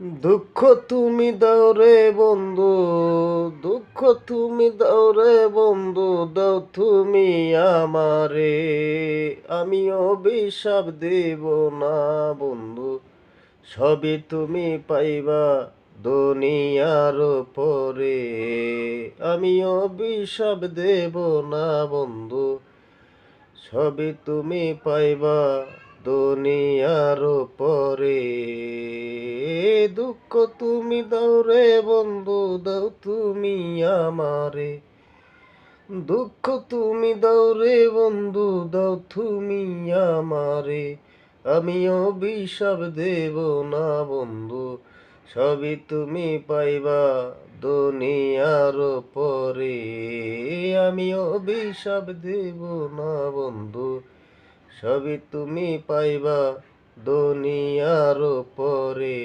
দুঃখ তুমি দাও রে বন্ধু, দুঃখ তুমি দাও রে বন্ধু, দাও তুমি আমারে। আমি অভিশাপ দেব না বন্ধু, সবই তুমি পাইবা দুনিয়ার পরে। আমি অভিশাপ দেব না বন্ধু, সবই তুমি পাইবা দুনিয়ার পরে। দুঃখ তুমি দাও রে বন্ধু, দাও তুমি আমারে। দুঃখ তুমি দাও রে বন্ধু, দাও তুমি আমারে। আমি অভিশাপ দেব না বন্ধু, সবই তুমি পাইবা দুনিয়ার পরে। আমি অভিশাপ দেব না বন্ধু, সবই তুমি পাইবা দুনিয়ার পরে।